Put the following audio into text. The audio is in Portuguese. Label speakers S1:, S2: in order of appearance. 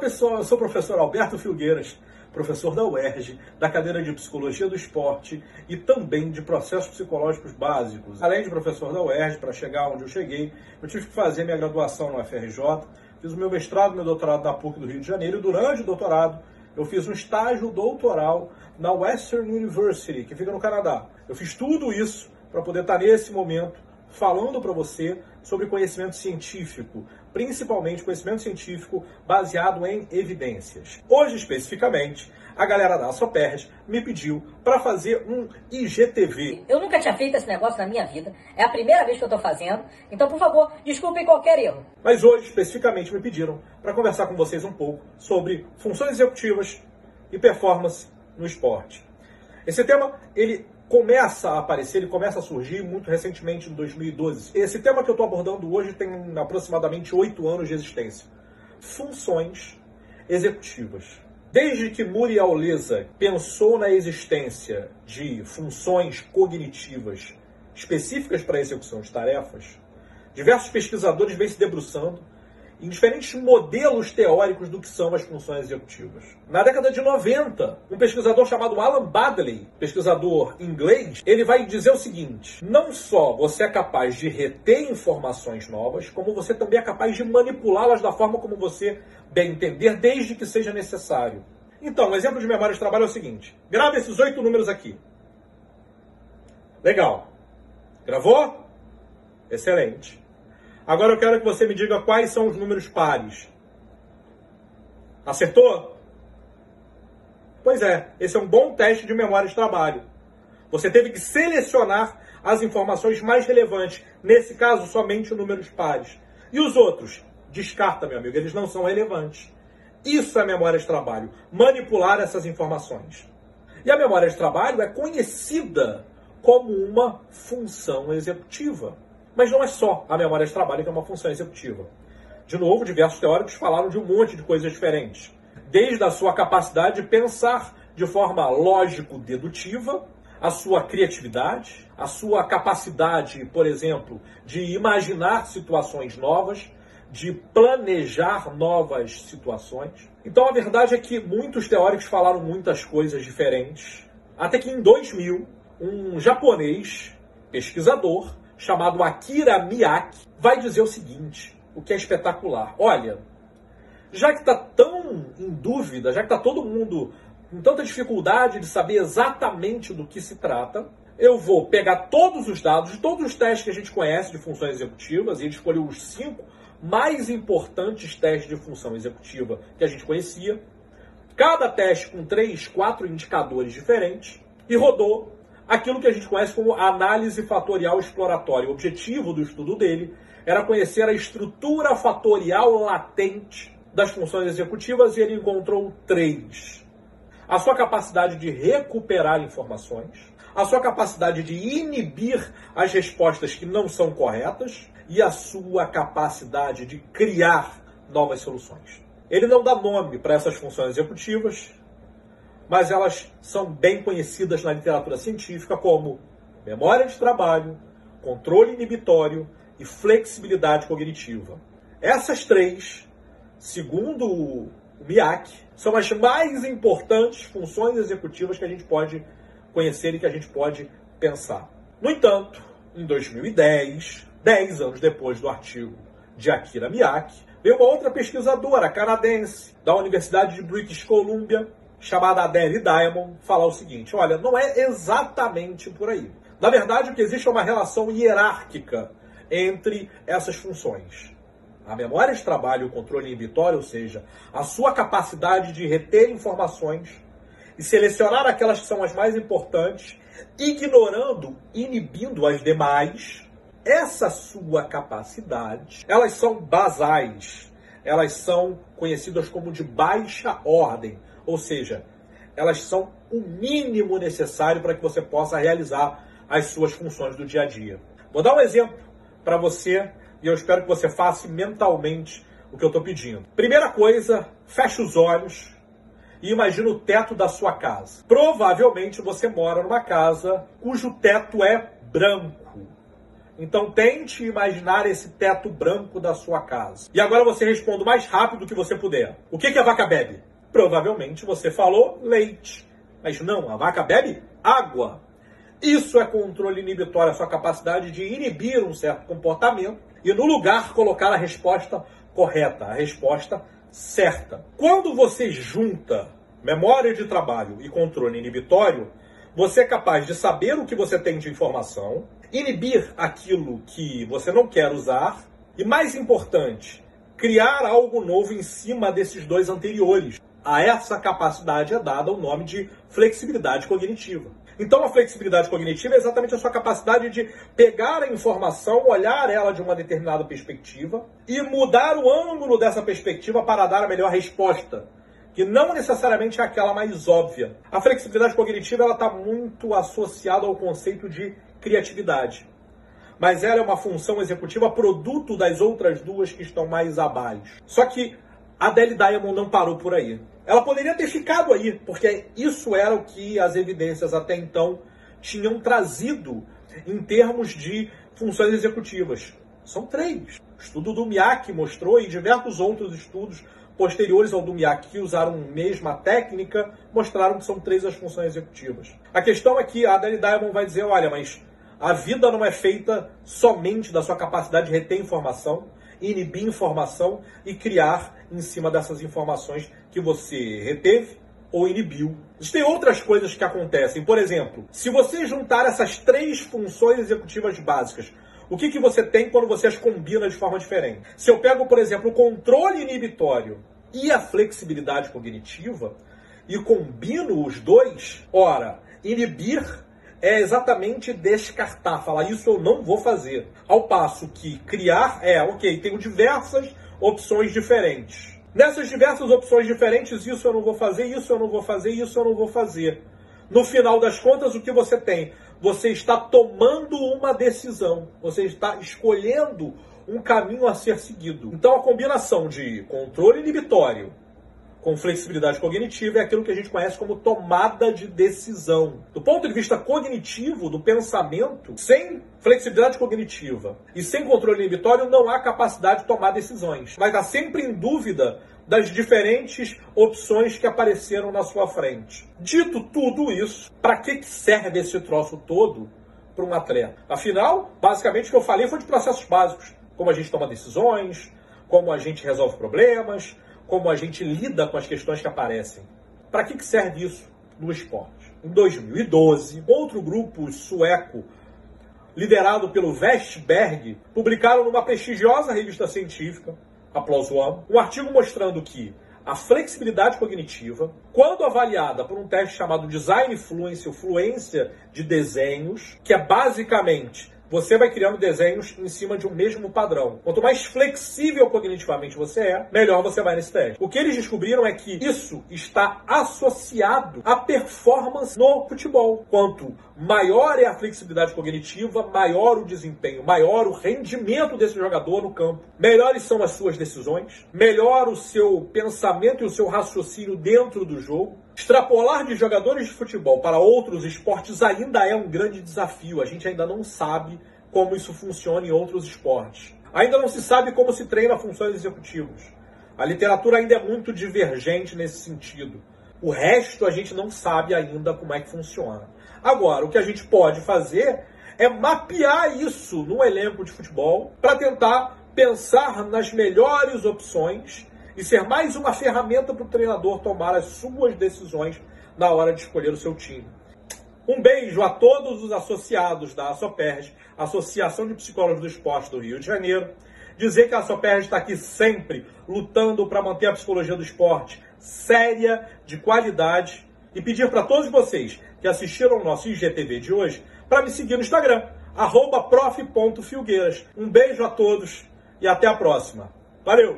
S1: pessoal, eu sou o professor Alberto Filgueiras, professor da UERJ, da cadeira de Psicologia do Esporte e também de Processos Psicológicos Básicos. Além de professor da UERJ, para chegar onde eu cheguei, eu tive que fazer minha graduação no FRJ, fiz o meu mestrado e meu doutorado na PUC do Rio de Janeiro e durante o doutorado eu fiz um estágio doutoral na Western University, que fica no Canadá. Eu fiz tudo isso para poder estar nesse momento falando para você sobre conhecimento científico, principalmente conhecimento científico baseado em evidências. Hoje, especificamente, a galera da Asoperd me pediu para fazer um IGTV.
S2: Eu nunca tinha feito esse negócio na minha vida, é a primeira vez que eu estou fazendo, então, por favor, desculpem qualquer erro.
S1: Mas hoje, especificamente, me pediram para conversar com vocês um pouco sobre funções executivas e performance no esporte. Esse tema, ele começa a aparecer, ele começa a surgir muito recentemente, em 2012. Esse tema que eu estou abordando hoje tem aproximadamente 8 anos de existência. Funções executivas. Desde que Muriel Leza pensou na existência de funções cognitivas específicas para a execução de tarefas, diversos pesquisadores vêm se debruçando em diferentes modelos teóricos do que são as funções executivas. Na década de 90, um pesquisador chamado Alan Baddeley, pesquisador inglês, ele vai dizer o seguinte: não só você é capaz de reter informações novas, como você também é capaz de manipulá-las da forma como você bem entender, desde que seja necessário. Então, um exemplo de memória de trabalho é o seguinte: grava esses 8 números aqui. Legal. Gravou? Excelente. Agora eu quero que você me diga quais são os números pares. Acertou? Pois é, esse é um bom teste de memória de trabalho. Você teve que selecionar as informações mais relevantes. Nesse caso, somente os números pares. E os outros? Descarta, meu amigo, eles não são relevantes. Isso é memória de trabalho, manipular essas informações. E a memória de trabalho é conhecida como uma função executiva. Mas não é só a memória de trabalho que é uma função executiva. De novo, diversos teóricos falaram de um monte de coisas diferentes. Desde a sua capacidade de pensar de forma lógico-dedutiva, a sua criatividade, a sua capacidade, por exemplo, de imaginar situações novas, de planejar novas situações. Então a verdade é que muitos teóricos falaram muitas coisas diferentes. Até que em 2000, um japonês pesquisador chamado Akira Miyake, vai dizer o seguinte, o que é espetacular. Olha, já que está tão em dúvida, já que está todo mundo com tanta dificuldade de saber exatamente do que se trata, eu vou pegar todos os dados de todos os testes que a gente conhece de funções executivas, e ele escolheu os 5 mais importantes testes de função executiva que a gente conhecia, cada teste com 3, 4 indicadores diferentes, e rodou aquilo que a gente conhece como análise fatorial exploratória. O objetivo do estudo dele era conhecer a estrutura fatorial latente das funções executivas e ele encontrou 3. A sua capacidade de recuperar informações, a sua capacidade de inibir as respostas que não são corretas e a sua capacidade de criar novas soluções. Ele não dá nome para essas funções executivas, mas elas são bem conhecidas na literatura científica como memória de trabalho, controle inibitório e flexibilidade cognitiva. Essas 3, segundo o Miyake, são as mais importantes funções executivas que a gente pode conhecer e que a gente pode pensar. No entanto, em 2010, 10 anos depois do artigo de Akira Miyake, veio uma outra pesquisadora canadense da Universidade de British Columbia, chamada Adele Diamond, falar o seguinte: olha, não é exatamente por aí. Na verdade, o que existe é uma relação hierárquica entre essas funções. A memória de trabalho e o controle inibitório, ou seja, a sua capacidade de reter informações e selecionar aquelas que são as mais importantes, ignorando, inibindo as demais, essa sua capacidade, elas são basais, elas são conhecidas como de baixa ordem. Ou seja, elas são o mínimo necessário para que você possa realizar as suas funções do dia a dia. Vou dar um exemplo para você e eu espero que você faça mentalmente o que eu estou pedindo. Primeira coisa, feche os olhos e imagine o teto da sua casa. Provavelmente você mora numa casa cujo teto é branco. Então tente imaginar esse teto branco da sua casa. E agora você responde o mais rápido que você puder. O que a vaca bebe? Provavelmente você falou leite. Mas não, a vaca bebe água. Isso é controle inibitório, a sua capacidade de inibir um certo comportamento e no lugar colocar a resposta correta, a resposta certa. Quando você junta memória de trabalho e controle inibitório, você é capaz de saber o que você tem de informação, inibir aquilo que você não quer usar e, mais importante, criar algo novo em cima desses dois anteriores. A essa capacidade é dada o nome de flexibilidade cognitiva. Então a flexibilidade cognitiva é exatamente a sua capacidade de pegar a informação, olhar ela de uma determinada perspectiva e mudar o ângulo dessa perspectiva para dar a melhor resposta, que não necessariamente é aquela mais óbvia. A flexibilidade cognitiva está muito associada ao conceito de criatividade. Mas ela é uma função executiva produto das outras duas que estão mais abaixo. Só que a Adele Diamond não parou por aí. Ela poderia ter ficado aí, porque isso era o que as evidências até então tinham trazido em termos de funções executivas. São 3. O estudo do Miak mostrou e diversos outros estudos posteriores ao do Miak que usaram a mesma técnica mostraram que são 3 as funções executivas. A questão é que a Adele Diamond vai dizer, olha, mas a vida não é feita somente da sua capacidade de reter informação, inibir informação e criar em cima dessas informações que você reteve ou inibiu. Existem outras coisas que acontecem. Por exemplo, se você juntar essas 3 funções executivas básicas, o que você tem quando você as combina de forma diferente? Se eu pego, por exemplo, o controle inibitório e a flexibilidade cognitiva e combino os dois, ora, inibir é exatamente descartar, falar isso eu não vou fazer. Ao passo que criar ok, tenho diversas opções diferentes. Nessas diversas opções diferentes, isso eu não vou fazer, isso eu não vou fazer, isso eu não vou fazer. No final das contas, o que você tem? Você está tomando uma decisão. Você está escolhendo um caminho a ser seguido. Então, a combinação de controle inibitório com flexibilidade cognitiva é aquilo que a gente conhece como tomada de decisão. Do ponto de vista cognitivo, do pensamento, sem flexibilidade cognitiva e sem controle inibitório, não há capacidade de tomar decisões. Vai estar sempre em dúvida das diferentes opções que apareceram na sua frente. Dito tudo isso, para que serve esse troço todo para um atleta? Afinal, basicamente o que eu falei foi de processos básicos. Como a gente toma decisões, como a gente resolve problemas, como a gente lida com as questões que aparecem. Para que serve isso no esporte? Em 2012, outro grupo sueco, liderado pelo Vestberg, publicaram numa prestigiosa revista científica, Applause One, um artigo mostrando que a flexibilidade cognitiva, quando avaliada por um teste chamado Design Fluency, ou fluência de desenhos, que é basicamente você vai criando desenhos em cima de um mesmo padrão. Quanto mais flexível cognitivamente você é, melhor você vai nesse teste. O que eles descobriram é que isso está associado à performance no futebol. Quanto maior é a flexibilidade cognitiva, maior o desempenho, maior o rendimento desse jogador no campo. Melhores são as suas decisões, melhor o seu pensamento e o seu raciocínio dentro do jogo. Extrapolar de jogadores de futebol para outros esportes ainda é um grande desafio. A gente ainda não sabe como isso funciona em outros esportes. Ainda não se sabe como se treina funções executivas. A literatura ainda é muito divergente nesse sentido. O resto a gente não sabe ainda como é que funciona. Agora, o que a gente pode fazer é mapear isso no elenco de futebol para tentar pensar nas melhores opções e ser mais uma ferramenta para o treinador tomar as suas decisões na hora de escolher o seu time. Um beijo a todos os associados da ASOPERJ, Associação de Psicólogos do Esporte do Rio de Janeiro. Dizer que a ASOPERJ está aqui sempre lutando para manter a psicologia do esporte séria, de qualidade. E pedir para todos vocês que assistiram ao nosso IGTV de hoje para me seguir no Instagram, @prof.filgueiras. Um beijo a todos e até a próxima. Valeu!